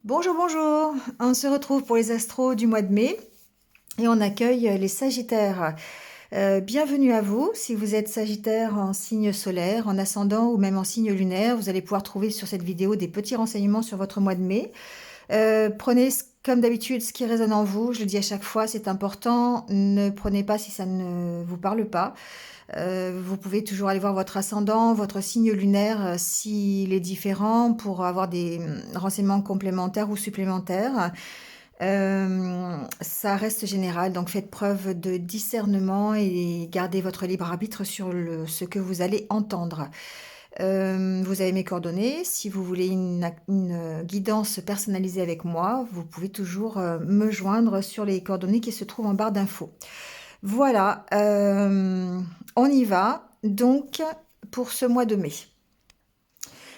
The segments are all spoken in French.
Bonjour, bonjour. On se retrouve pour les astros du mois de mai et on accueille les Sagittaires. Bienvenue à vous. Si vous êtes Sagittaire en signe solaire, en ascendant ou même en signe lunaire, vous allez pouvoir trouver sur cette vidéo des petits renseignements sur votre mois de mai. Prenez comme d'habitude ce qui résonne en vous. Je le dis à chaque fois, c'est important. Ne prenez pas si ça ne vous parle pas. Vous pouvez toujours aller voir votre ascendant, votre signe lunaire, s'il est différent, pour avoir des renseignements complémentaires ou supplémentaires. Ça reste général, donc faites preuve de discernement et gardez votre libre arbitre sur ce que vous allez entendre. Vous avez mes coordonnées. Si vous voulez une guidance personnalisée avec moi, vous pouvez toujours me joindre sur les coordonnées qui se trouvent en barre d'infos. Voilà, on y va donc pour ce mois de mai.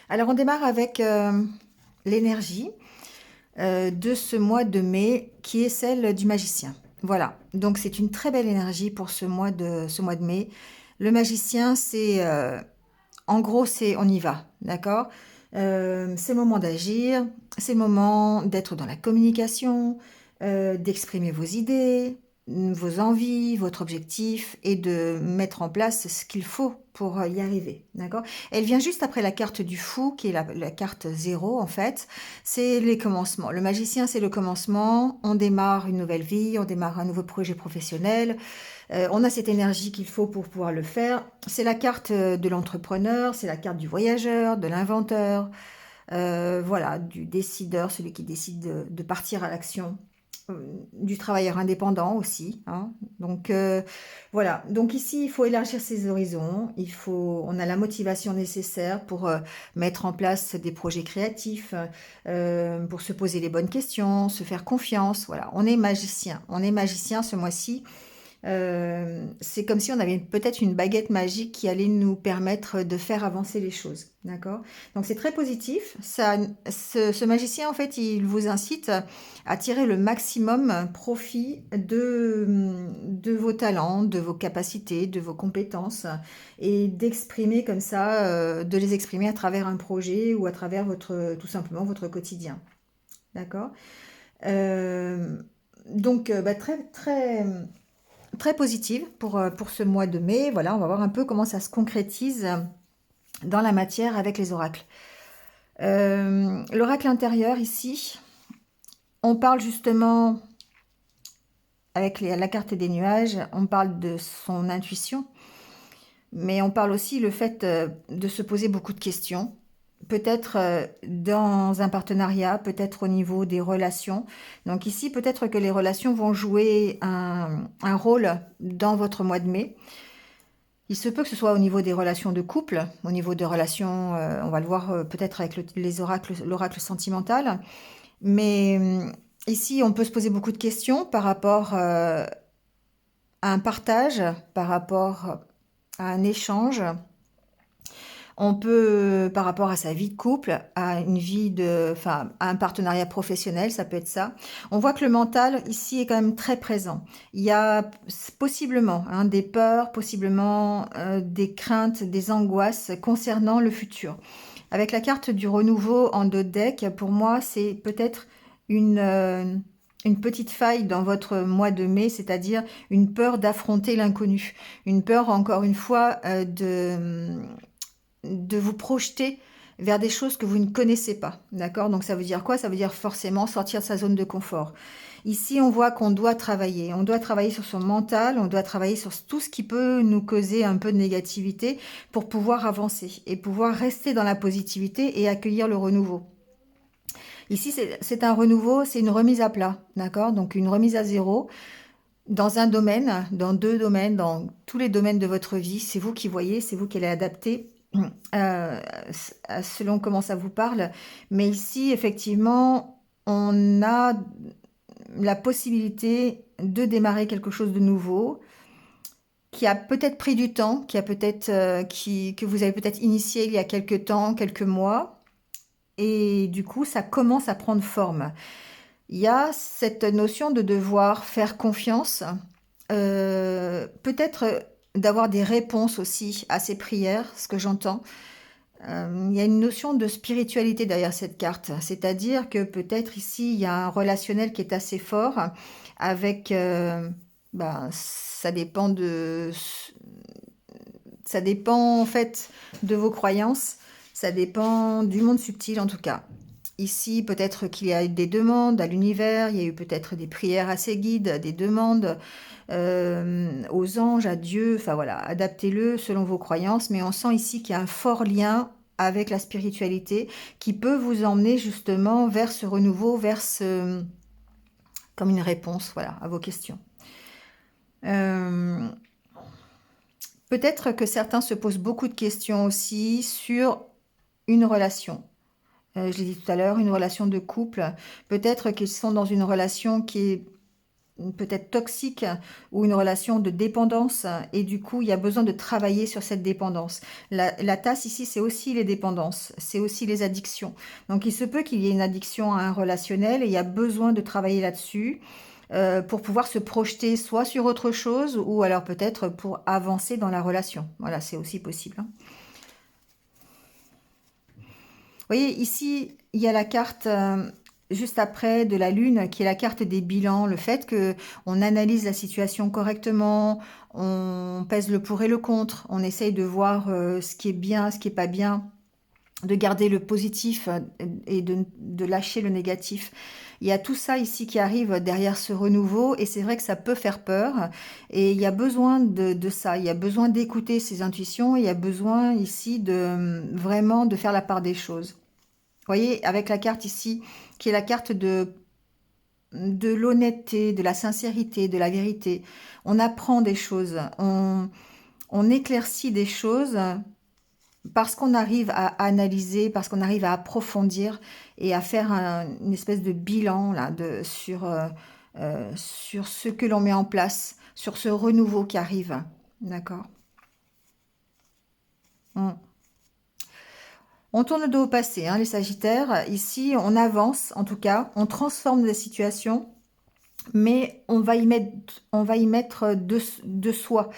Alors on démarre avec l'énergie de ce mois de mai qui est celle du magicien. Voilà, donc c'est une très belle énergie pour ce mois de mai. Le magicien, c'est en gros, c'est on y va, d'accord. C'est le moment d'agir, c'est le moment d'être dans la communication, d'exprimer vos idées, vos envies, votre objectif et de mettre en place ce qu'il faut pour y arriver, d'accord. Elle vient juste après la carte du fou, qui est la carte 0 en fait. C'est les commencements. Le magicien, c'est le commencement. On démarre une nouvelle vie, on démarre un nouveau projet professionnel. On a cette énergie qu'il faut pour pouvoir le faire. C'est la carte de l'entrepreneur, c'est la carte du voyageur, de l'inventeur, voilà, du décideur, celui qui décide de partir à l'action, du travailleur indépendant aussi, hein. Donc voilà, donc ici il faut élargir ses horizons, on a la motivation nécessaire pour mettre en place des projets créatifs, pour se poser les bonnes questions, se faire confiance. Voilà, on est magicien ce mois-ci. C'est comme si on avait peut-être une baguette magique qui allait nous permettre de faire avancer les choses, d'accord. Donc c'est très positif. Ce magicien, en fait, il vous incite à tirer le maximum profit de vos talents, de vos capacités, de vos compétences, et d'exprimer comme ça, de les exprimer à travers un projet ou à travers tout simplement votre quotidien, d'accord. Euh, donc, très, très très positive pour ce mois de mai. Voilà, on va voir un peu comment ça se concrétise dans la matière avec les oracles. L'oracle intérieur ici, on parle justement avec la carte des nuages, on parle de son intuition, mais on parle aussi le fait de se poser beaucoup de questions, peut-être dans un partenariat, peut-être au niveau des relations. Donc ici, peut-être que les relations vont jouer un rôle dans votre mois de mai. Il se peut que ce soit au niveau des relations de couple, au niveau des relations, on va le voir peut-être avec les oracles, l'oracle sentimental, mais ici on peut se poser beaucoup de questions par rapport à un partage, par rapport à un échange. On peut, par rapport à sa vie de couple, à une vie enfin, à un partenariat professionnel, ça peut être ça. On voit que le mental ici est quand même très présent. Il y a possiblement des peurs, possiblement des craintes, des angoisses concernant le futur. Avec la carte du renouveau en dos de deck, pour moi, c'est peut-être une petite faille dans votre mois de mai, c'est-à-dire une peur d'affronter l'inconnu, une peur, encore une fois, de vous projeter vers des choses que vous ne connaissez pas, d'accord. Donc ça veut dire quoi? Ça veut dire forcément sortir de sa zone de confort. Ici, on voit qu'on doit travailler. On doit travailler sur son mental, on doit travailler sur tout ce qui peut nous causer un peu de négativité pour pouvoir avancer et pouvoir rester dans la positivité et accueillir le renouveau. Ici, c'est un renouveau, c'est une remise à plat, d'accord. Donc une remise à zéro dans un domaine, dans deux domaines, dans tous les domaines de votre vie. C'est vous qui voyez, c'est vous qui allez adapter euh, selon comment ça vous parle. Mais ici, effectivement, on a la possibilité de démarrer quelque chose de nouveau qui a peut-être pris du temps, qui a peut-être que vous avez peut-être initié il y a quelques temps, quelques mois, et du coup, ça commence à prendre forme. Il y a cette notion de devoir faire confiance, peut-être d'avoir des réponses aussi à ces prières, ce que j'entends. Il y a une notion de spiritualité derrière cette carte. C'est-à-dire que peut-être ici, il y a un relationnel qui est assez fort avec... ça dépend ça dépend en fait de vos croyances. Ça dépend du monde subtil en tout cas. Ici, peut-être qu'il y a eu des demandes à l'univers, il y a eu peut-être des prières à ses guides, des demandes aux anges, à Dieu, enfin voilà, adaptez-le selon vos croyances, mais on sent ici qu'il y a un fort lien avec la spiritualité qui peut vous emmener justement vers ce renouveau, comme une réponse, voilà, à vos questions. Euh, Peut-être que certains se posent beaucoup de questions aussi sur une relation. Je l'ai dit tout à l'heure, une relation de couple. Peut-être qu'ils sont dans une relation qui est peut-être toxique ou une relation de dépendance et du coup il y a besoin de travailler sur cette dépendance. La tasse ici c'est aussi les dépendances, c'est aussi les addictions. Donc il se peut qu'il y ait une addiction à un relationnel et il y a besoin de travailler là-dessus pour pouvoir se projeter soit sur autre chose ou alors peut-être pour avancer dans la relation. Voilà, c'est aussi possible, hein. Vous voyez, ici, il y a la carte juste après de la Lune, qui est la carte des bilans. Le fait que on analyse la situation correctement, on pèse le pour et le contre, on essaye de voir ce qui est bien, ce qui est pas bien, de garder le positif et de lâcher le négatif. Il y a tout ça ici qui arrive derrière ce renouveau et c'est vrai que ça peut faire peur et il y a besoin de ça, il y a besoin d'écouter ses intuitions, il y a besoin ici de vraiment de faire la part des choses. Vous voyez, avec la carte ici, qui est la carte de l'honnêteté, de la sincérité, de la vérité. On apprend des choses, on éclaircit des choses parce qu'on arrive à analyser, parce qu'on arrive à approfondir et à faire une espèce de bilan là, sur ce que l'on met en place, sur ce renouveau qui arrive. D'accord. Mm. On tourne le dos au passé, hein, les Sagittaires. Ici, on avance, en tout cas, on transforme la situation, mais on va y mettre de soi,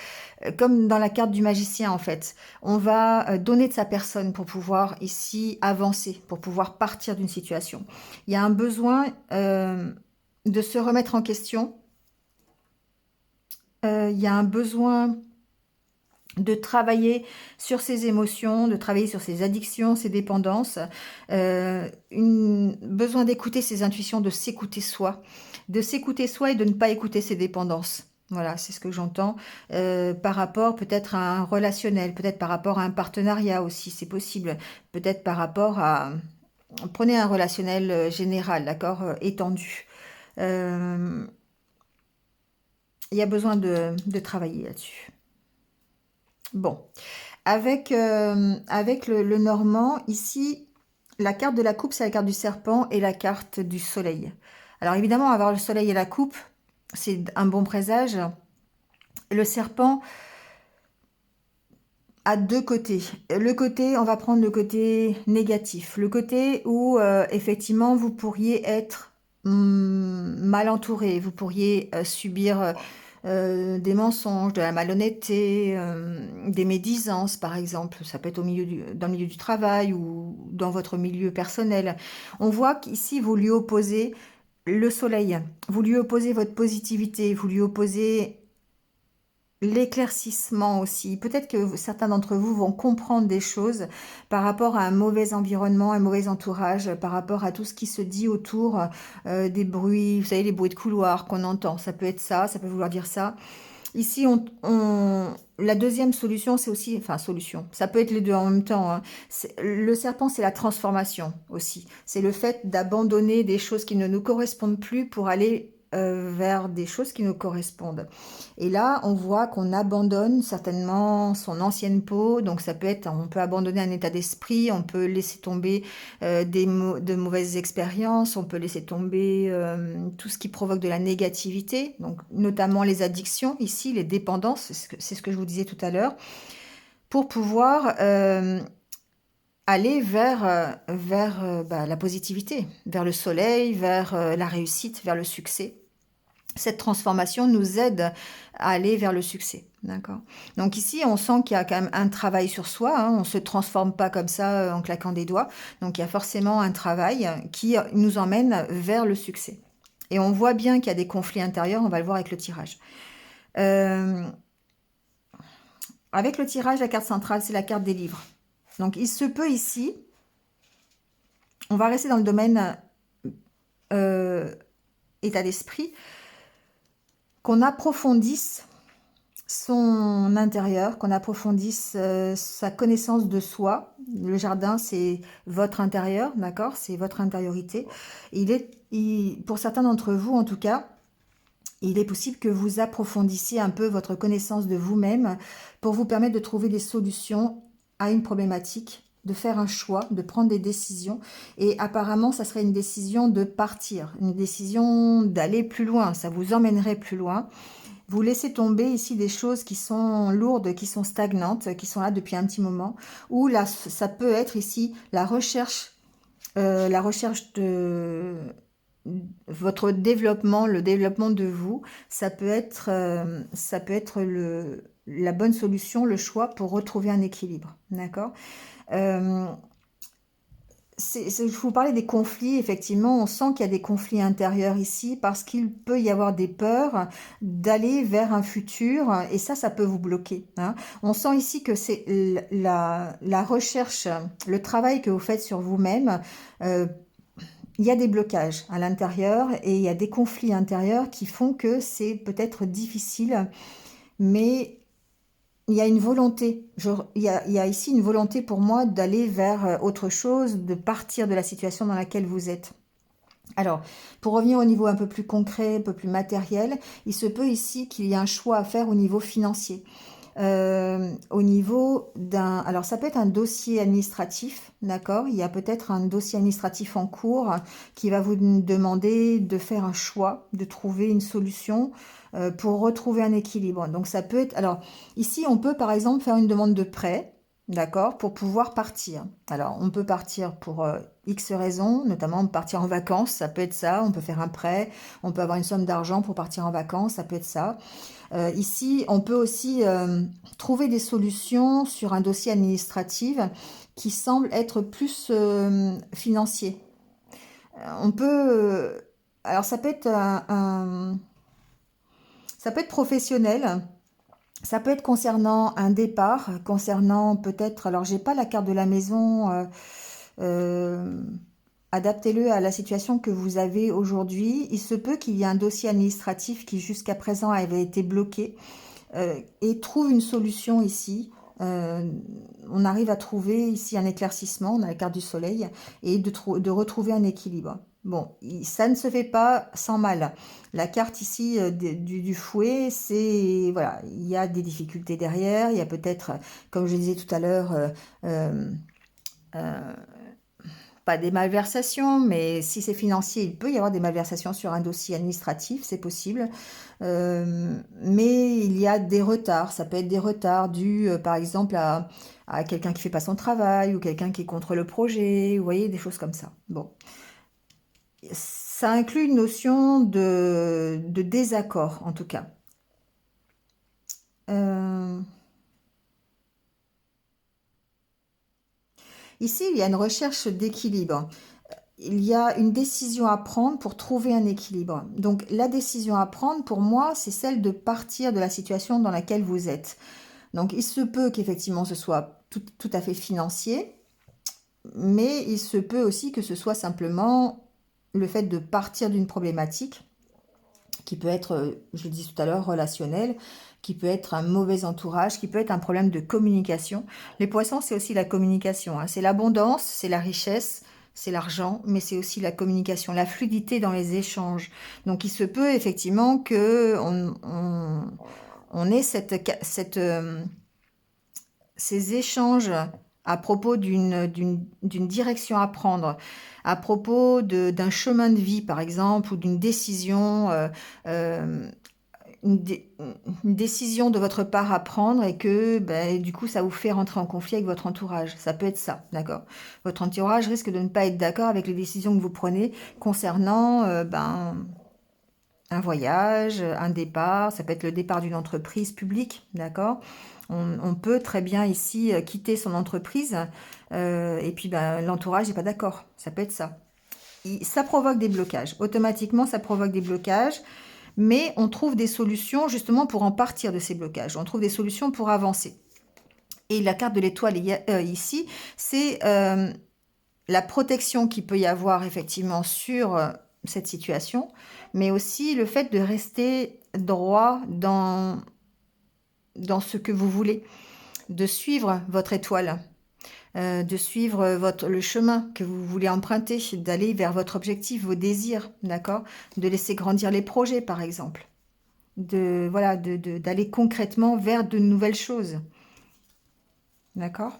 comme dans la carte du magicien, en fait. On va donner de sa personne pour pouvoir ici avancer, pour pouvoir partir d'une situation. Il y a un besoin de se remettre en question. Il y a un besoin de travailler sur ses émotions, de travailler sur ses addictions, ses dépendances, besoin d'écouter ses intuitions, de s'écouter soi et de ne pas écouter ses dépendances. Voilà, c'est ce que j'entends par rapport peut-être à un relationnel, peut-être par rapport à un partenariat aussi, c'est possible, peut-être par rapport à... Prenez un relationnel général, d'accord, étendu. Euh, il y a besoin de travailler là-dessus. Bon, avec le normand, ici, la carte de la coupe, c'est la carte du serpent et la carte du soleil. Alors évidemment, avoir le soleil et la coupe, c'est un bon présage. Le serpent a deux côtés. Le côté, on va prendre le côté négatif. Le côté où, effectivement, vous pourriez être mal entouré. Vous pourriez subir des mensonges, de la malhonnêteté, des médisances, par exemple. Ça peut être dans le milieu du travail ou dans votre milieu personnel. On voit qu'ici, vous lui opposez le soleil. Vous lui opposez votre positivité. Vous lui opposez l'éclaircissement aussi. Peut-être que certains d'entre vous vont comprendre des choses par rapport à un mauvais environnement, un mauvais entourage, par rapport à tout ce qui se dit autour des bruits, vous savez, les bruits de couloir qu'on entend. Ça peut être ça, ça peut vouloir dire ça. Ici, la deuxième solution, c'est aussi, enfin solution, ça peut être les deux en même temps, hein. Le serpent, c'est la transformation aussi. C'est le fait d'abandonner des choses qui ne nous correspondent plus pour aller vers des choses qui nous correspondent. Et là, on voit qu'on abandonne certainement son ancienne peau. Donc ça peut être, on peut abandonner un état d'esprit, on peut laisser tomber de mauvaises expériences, on peut laisser tomber tout ce qui provoque de la négativité, donc notamment les addictions ici, les dépendances, c'est ce que je vous disais tout à l'heure, pour pouvoir aller vers la positivité, vers le soleil, vers la réussite, vers le succès. cette transformation nous aide à aller vers le succès, d'accord? Donc ici, on sent qu'il y a quand même un travail sur soi, hein, on ne se transforme pas comme ça, en claquant des doigts. Donc il y a forcément un travail qui nous emmène vers le succès. Et on voit bien qu'il y a des conflits intérieurs, on va le voir avec le tirage. Hem, Avec le tirage, la carte centrale, c'est la carte des livres. Donc il se peut ici, on va rester dans le domaine, état d'esprit, qu'on approfondisse son intérieur, qu'on approfondisse sa connaissance de soi. Le jardin, c'est votre intérieur, d'accord? C'est votre intériorité. Pour certains d'entre vous, en tout cas, il est possible que vous approfondissiez un peu votre connaissance de vous-même pour vous permettre de trouver des solutions à une problématique, de faire un choix, de prendre des décisions. Et apparemment, ça serait une décision de partir, une décision d'aller plus loin. Ça vous emmènerait plus loin. Vous laissez tomber ici des choses qui sont lourdes, qui sont stagnantes, qui sont là depuis un petit moment. Ou là, ça peut être ici la recherche de votre développement, le développement de vous. Ça peut être la bonne solution, le choix pour retrouver un équilibre. D'accord? Euh, je vous parlais des conflits, effectivement, on sent qu'il y a des conflits intérieurs ici parce qu'il peut y avoir des peurs d'aller vers un futur et ça peut vous bloquer, hein. On sent ici que c'est la recherche, le travail que vous faites sur vous-même. euh, il y a des blocages à l'intérieur et il y a des conflits intérieurs qui font que c'est peut-être difficile, mais il y a une volonté, il y a ici une volonté pour moi d'aller vers autre chose, de partir de la situation dans laquelle vous êtes. Alors, pour revenir au niveau un peu plus concret, un peu plus matériel, il se peut ici qu'il y ait un choix à faire au niveau financier. Au niveau d'un... Alors, ça peut être un dossier administratif, d'accord? Il y a peut-être un dossier administratif en cours qui va vous demander de faire un choix, de trouver une solution pour retrouver un équilibre. Donc, ça peut être... Alors, ici, on peut, par exemple, faire une demande de prêt, d'accord, pour pouvoir partir. Alors, on peut partir pour X raisons, notamment partir en vacances, ça peut être ça. On peut faire un prêt, on peut avoir une somme d'argent pour partir en vacances, ça peut être ça. Ici, on peut aussi trouver des solutions sur un dossier administratif qui semble être plus financier. On peut, alors ça peut être ça peut être professionnel, ça peut être concernant un départ, concernant peut-être, alors j'ai pas la carte de la maison, euh, adaptez-le à la situation que vous avez aujourd'hui. Il se peut qu'il y ait un dossier administratif qui jusqu'à présent avait été bloqué et trouve une solution ici. Euh, on arrive à trouver ici un éclaircissement, on a la carte du soleil, et de retrouver un équilibre. Bon, ça ne se fait pas sans mal. La carte ici du fouet, c'est, voilà, il y a des difficultés derrière, il y a peut-être, comme je disais tout à l'heure, euh, euh, pas des malversations, mais si c'est financier, il peut y avoir des malversations sur un dossier administratif, c'est possible. Mais il y a des retards. Ça peut être des retards dus, par exemple, à quelqu'un qui fait pas son travail ou quelqu'un qui est contre le projet. Vous voyez, des choses comme ça. Bon, ça inclut une notion de désaccord, en tout cas. Euh, Ici, il y a une recherche d'équilibre. Il y a une décision à prendre pour trouver un équilibre. Donc la décision à prendre, pour moi, c'est celle de partir de la situation dans laquelle vous êtes. Donc il se peut qu'effectivement ce soit tout à fait financier, mais il se peut aussi que ce soit simplement le fait de partir d'une problématique qui peut être, je le dis tout à l'heure, relationnel, qui peut être un mauvais entourage, qui peut être un problème de communication. Les poissons, c'est aussi la communication, hein. C'est l'abondance, c'est la richesse, c'est l'argent, mais c'est aussi la communication, la fluidité dans les échanges. Donc il se peut effectivement que on ait ces échanges à propos d'une direction à prendre, à propos d'un chemin de vie, par exemple, ou d'une décision, euh, une, dé- une décision de votre part à prendre et que ben, du coup ça vous fait rentrer en conflit avec votre entourage. Ça peut être ça, d'accord? Votre entourage risque de ne pas être d'accord avec les décisions que vous prenez concernant un voyage, un départ, ça peut être le départ d'une entreprise publique, d'accord? On peut très bien ici quitter son entreprise et puis ben, l'entourage n'est pas d'accord, ça peut être ça. Ça provoque des blocages, automatiquement ça provoque des blocages, mais on trouve des solutions justement pour en partir de ces blocages, on trouve des solutions pour avancer. Et la carte de l'étoile ici, c'est la protection qu'il peut y avoir effectivement sur cette situation, mais aussi le fait de rester droit dans ce que vous voulez, de suivre votre étoile, de suivre le chemin que vous voulez emprunter, d'aller vers votre objectif, vos désirs, d'accord? De laisser grandir les projets, par exemple. Voilà, d'aller concrètement vers de nouvelles choses. D'accord?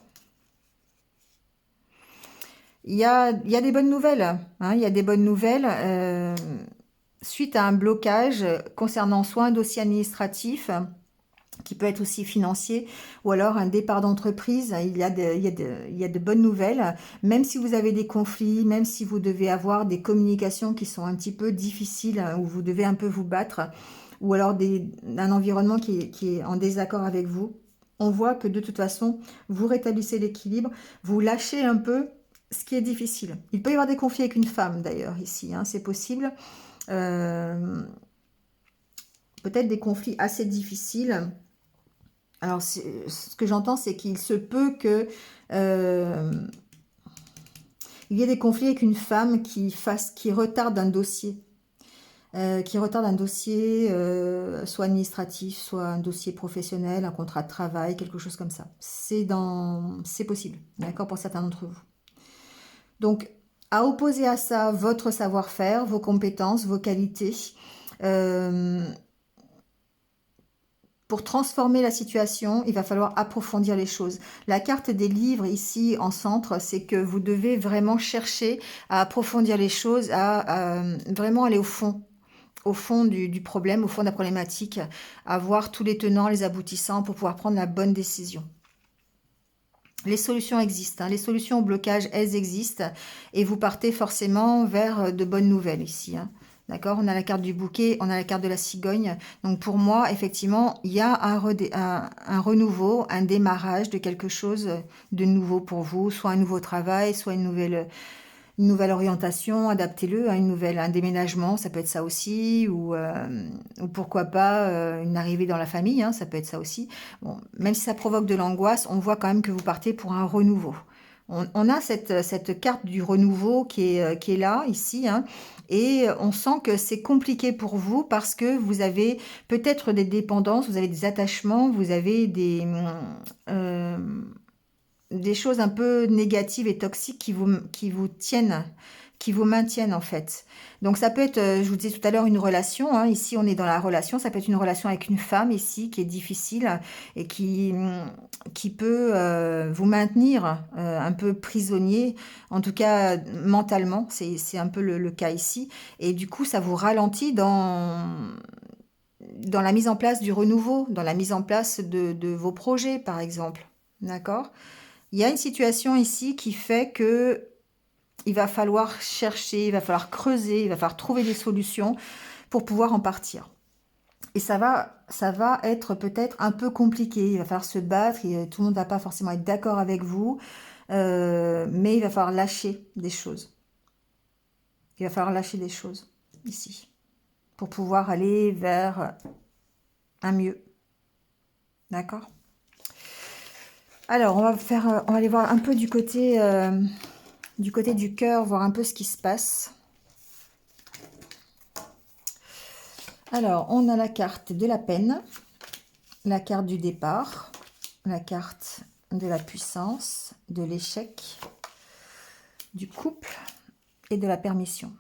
Il y a des bonnes nouvelles, hein, il y a des bonnes nouvelles suite à un blocage concernant soit un dossier administratif, qui peut être aussi financier, ou alors un départ d'entreprise. Il y a de bonnes nouvelles, même si vous avez des conflits, même si vous devez avoir des communications qui sont un petit peu difficiles, où vous devez un peu vous battre, ou alors un environnement qui est en désaccord avec vous. On voit que de toute façon, vous rétablissez l'équilibre, vous lâchez un peu ce qui est difficile. Il peut y avoir des conflits avec une femme d'ailleurs ici, hein, c'est possible. Peut-être des conflits assez difficiles. Alors, ce que j'entends, c'est qu'il se peut que il y ait des conflits avec une femme qui retarde un dossier. Soit administratif, soit un dossier professionnel, un contrat de travail, quelque chose comme ça. C'est possible, d'accord, pour certains d'entre vous. Donc, à opposer à ça votre savoir-faire, vos compétences, vos qualités, pour transformer la situation, il va falloir approfondir les choses. La carte des livres ici en centre, c'est que vous devez vraiment chercher à approfondir les choses, à vraiment aller au fond du problème, au fond de la problématique, à voir tous les tenants, les aboutissants pour pouvoir prendre la bonne décision. Les solutions existent, hein. Les solutions au blocage, elles existent, et vous partez forcément vers de bonnes nouvelles ici, hein. D'accord? On a la carte du bouquet, on a la carte de la cigogne. Donc pour moi, effectivement, il y a un renouveau, un démarrage de quelque chose de nouveau pour vous, soit un nouveau travail, soit une nouvelle orientation, adaptez-le à un déménagement, ça peut être ça aussi, ou pourquoi pas une arrivée dans la famille, hein, ça peut être ça aussi. Bon, même si ça provoque de l'angoisse, on voit quand même que vous partez pour un renouveau. On a cette carte du renouveau qui est là, ici, hein, et on sent que c'est compliqué pour vous parce que vous avez peut-être des dépendances, vous avez des attachements, vous avez des choses un peu négatives et toxiques qui vous tiennent, qui vous maintiennent en fait. Donc ça peut être, je vous disais tout à l'heure, une relation, hein. Ici on est dans la relation, ça peut être une relation avec une femme ici qui est difficile et qui peut vous maintenir un peu prisonnier, en tout cas mentalement, c'est un peu le cas ici. Et du coup ça vous ralentit dans la mise en place du renouveau, dans la mise en place de vos projets par exemple. D'accord? Il y a une situation ici qui fait que il va falloir chercher, il va falloir creuser, il va falloir trouver des solutions pour pouvoir en partir. Et ça va être peut-être un peu compliqué. Il va falloir se battre et tout le monde ne va pas forcément être d'accord avec vous, mais il va falloir lâcher des choses. Il va falloir lâcher des choses ici pour pouvoir aller vers un mieux. D'accord? Alors, on va aller voir un peu du côté du cœur, voir un peu ce qui se passe. Alors, on a la carte de la peine, la carte du départ, la carte de la puissance, de l'échec, du couple et de la permission.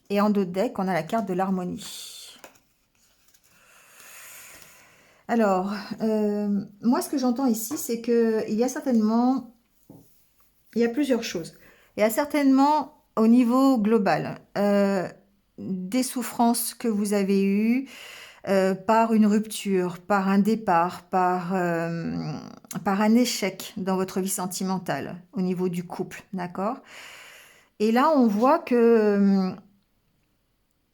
Et en dos de deck, on a la carte de l'harmonie. Alors, moi, ce que j'entends ici, c'est qu'il y a certainement... Il y a plusieurs choses. Il y a certainement, au niveau global, des souffrances que vous avez eues par une rupture, par un départ, par un échec dans votre vie sentimentale, au niveau du couple, d'accord? Et là, on voit que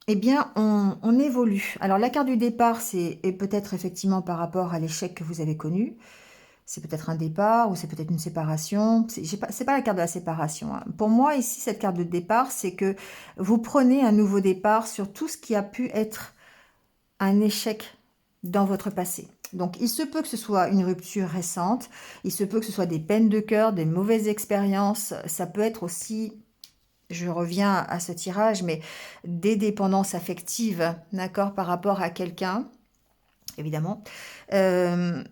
eh bien, on évolue. Alors, la carte du départ, c'est et peut-être effectivement par rapport à l'échec que vous avez connu. C'est peut-être un départ ou c'est peut-être une séparation. C'est pas la carte de la séparation, hein. Pour moi, ici, cette carte de départ, c'est que vous prenez un nouveau départ sur tout ce qui a pu être un échec dans votre passé. Donc, il se peut que ce soit une rupture récente, il se peut que ce soit des peines de cœur, des mauvaises expériences. Ça peut être aussi, je reviens à ce tirage, mais des dépendances affectives, d'accord, par rapport à quelqu'un, évidemment, euh,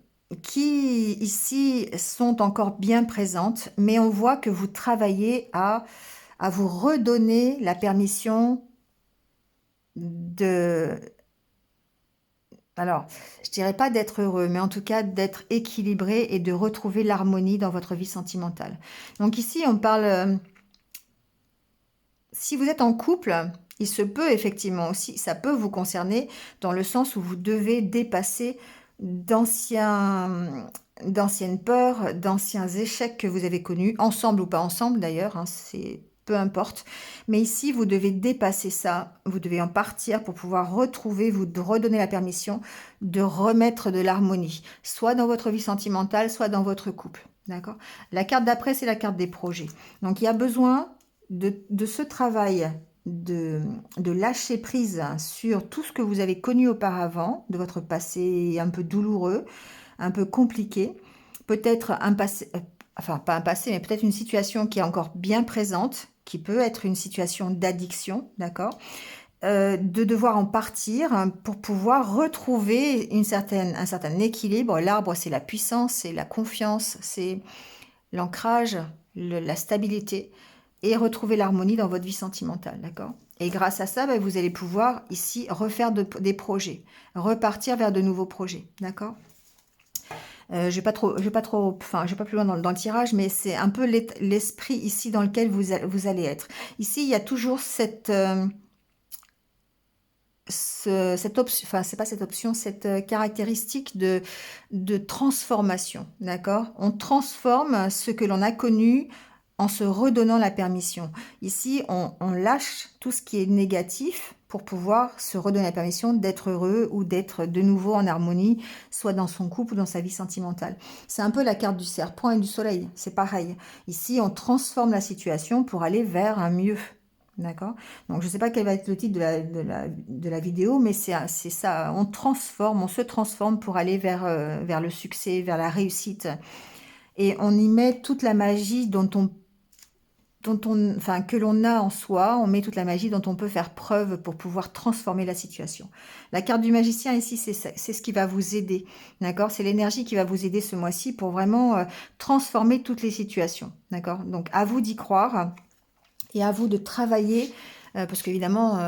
qui ici sont encore bien présentes, mais on voit que vous travaillez à vous redonner la permission de, alors, je dirais pas d'être heureux, mais en tout cas d'être équilibré et de retrouver l'harmonie dans votre vie sentimentale. Donc ici, on parle, si vous êtes en couple, il se peut effectivement aussi, ça peut vous concerner dans le sens où vous devez dépasser d'anciennes peurs, d'anciens échecs que vous avez connus, ensemble ou pas ensemble d'ailleurs, hein, c'est peu importe. Mais ici, vous devez dépasser ça, vous devez en partir pour pouvoir retrouver, vous redonner la permission de remettre de l'harmonie, soit dans votre vie sentimentale, soit dans votre couple. D'accord? La carte d'après, c'est la carte des projets. Donc, il y a besoin de ce travail de lâcher prise sur tout ce que vous avez connu auparavant, de votre passé un peu douloureux, un peu compliqué, peut-être un passé, enfin pas un passé, mais peut-être une situation qui est encore bien présente, qui peut être une situation d'addiction, d'accord, de devoir en partir pour pouvoir retrouver un certain équilibre. L'arbre, c'est la puissance, c'est la confiance, c'est l'ancrage, la stabilité et retrouver l'harmonie dans votre vie sentimentale, d'accord? Et grâce à ça, ben, vous allez pouvoir ici refaire des projets, repartir vers de nouveaux projets, d'accord? Je vais pas plus loin dans le tirage, mais c'est un peu l'esprit ici dans lequel vous allez être. Ici, il y a toujours cette option, enfin, c'est pas cette option, cette caractéristique de transformation, d'accord? On transforme ce que l'on a connu en se redonnant la permission. Ici, on lâche tout ce qui est négatif pour pouvoir se redonner la permission d'être heureux ou d'être de nouveau en harmonie, soit dans son couple ou dans sa vie sentimentale. C'est un peu la carte du serpent et du soleil, c'est pareil. Ici, on transforme la situation pour aller vers un mieux. D'accord? Donc, je ne sais pas quel va être le titre de la vidéo, mais c'est ça. On transforme, on se transforme pour aller vers le succès, vers la réussite. Et on y met toute la magie enfin, que l'on a en soi. On met toute la magie dont on peut faire preuve pour pouvoir transformer la situation. La carte du magicien ici, c'est ce qui va vous aider. D'accord? C'est l'énergie qui va vous aider ce mois-ci pour vraiment transformer toutes les situations. D'accord? Donc, à vous d'y croire. Et à vous de travailler, parce qu'évidemment,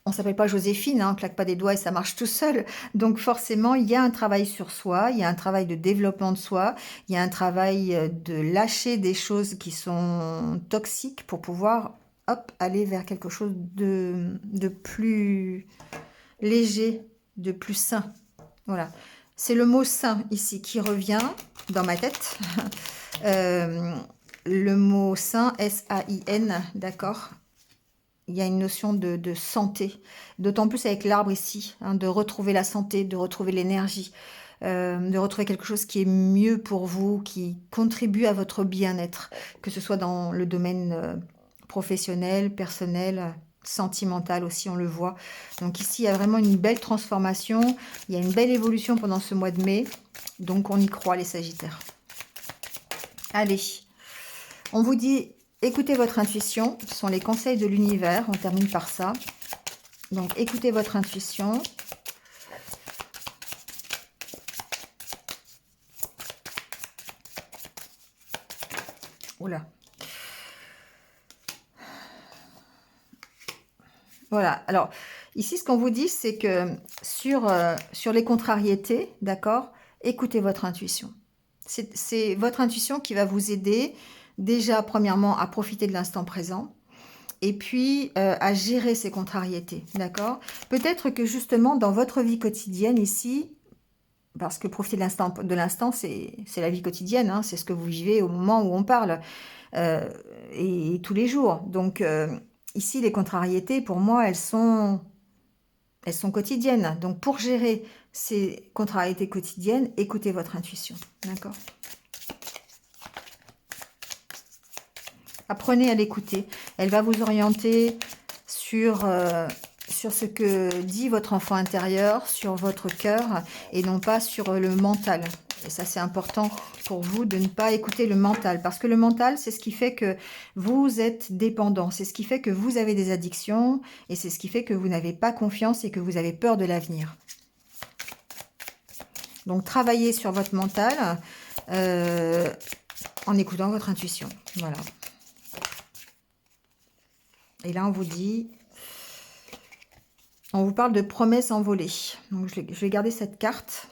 on ne s'appelle pas Joséphine, hein, on ne claque pas des doigts et ça marche tout seul. Donc forcément, il y a un travail sur soi, il y a un travail de développement de soi, il y a un travail de lâcher des choses qui sont toxiques pour pouvoir, hop, aller vers quelque chose de plus léger, de plus sain. Voilà. C'est le mot sain ici qui revient dans ma tête. Euh, le mot sain, S-A-I-N, d'accord? Il y a une notion de santé, d'autant plus avec l'arbre ici, hein, de retrouver la santé, de retrouver l'énergie, de retrouver quelque chose qui est mieux pour vous, qui contribue à votre bien-être, que ce soit dans le domaine professionnel, personnel, sentimental aussi, on le voit. Donc ici, il y a vraiment une belle transformation, il y a une belle évolution pendant ce mois de mai, donc on y croit les Sagittaires. Allez, on vous dit, écoutez votre intuition, ce sont les conseils de l'univers, on termine par ça. Donc écoutez votre intuition. Oula. Voilà, alors ici ce qu'on vous dit c'est que sur les contrariétés, d'accord, écoutez votre intuition. C'est votre intuition qui va vous aider déjà premièrement à profiter de l'instant présent et puis à gérer ces contrariétés, d'accord. Peut-être que justement dans votre vie quotidienne ici, parce que profiter de l'instant c'est la vie quotidienne, hein, c'est ce que vous vivez au moment où on parle et tous les jours. Donc ici les contrariétés pour moi elles sont elles sont quotidiennes. Donc, pour gérer ces contrariétés quotidiennes, écoutez votre intuition. D'accord? Apprenez à l'écouter. Elle va vous orienter sur ce que dit votre enfant intérieur, sur votre cœur, et non pas sur le mental. Et ça, c'est important pour vous de ne pas écouter le mental. Parce que le mental, c'est ce qui fait que vous êtes dépendant. C'est ce qui fait que vous avez des addictions. Et c'est ce qui fait que vous n'avez pas confiance et que vous avez peur de l'avenir. Donc, travaillez sur votre mental en écoutant votre intuition. Voilà. Et là, on vous dit... On vous parle de promesses envolées. Donc, je vais garder cette carte.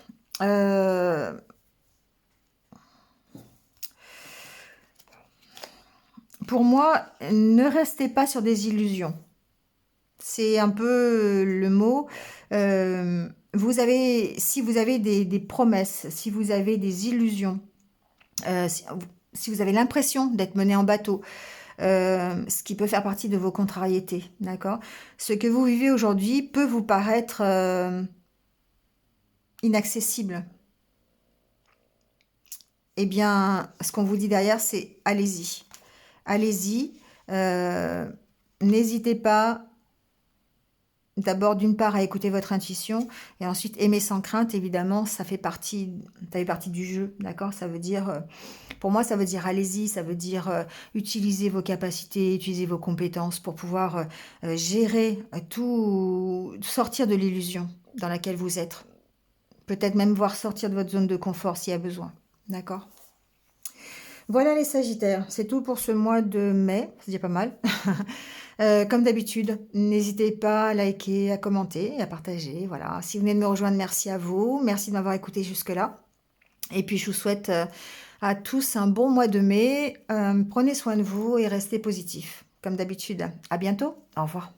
Pour moi, ne restez pas sur des illusions. C'est un peu le mot. Si vous avez des promesses, si vous avez des illusions, si vous avez l'impression d'être mené en bateau, ce qui peut faire partie de vos contrariétés, d'accord? Ce que vous vivez aujourd'hui peut vous paraître inaccessible. Eh bien, ce qu'on vous dit derrière, c'est allez-y. Allez-y. N'hésitez pas, d'abord, d'une part, à écouter votre intuition, et ensuite, aimer sans crainte, évidemment, ça fait partie du jeu, d'accord? Ça veut dire, pour moi, ça veut dire allez-y, ça veut dire utiliser vos capacités, utiliser vos compétences pour pouvoir gérer tout, sortir de l'illusion dans laquelle vous êtes. Peut-être même voir sortir de votre zone de confort s'il y a besoin, d'accord? Voilà les Sagittaires, c'est tout pour ce mois de mai, c'est déjà pas mal. Comme d'habitude, n'hésitez pas à liker, à commenter, à partager, voilà. Si vous venez de me rejoindre, merci à vous, merci de m'avoir écouté jusque-là. Et puis je vous souhaite à tous un bon mois de mai, prenez soin de vous et restez positifs, comme d'habitude. À bientôt, au revoir.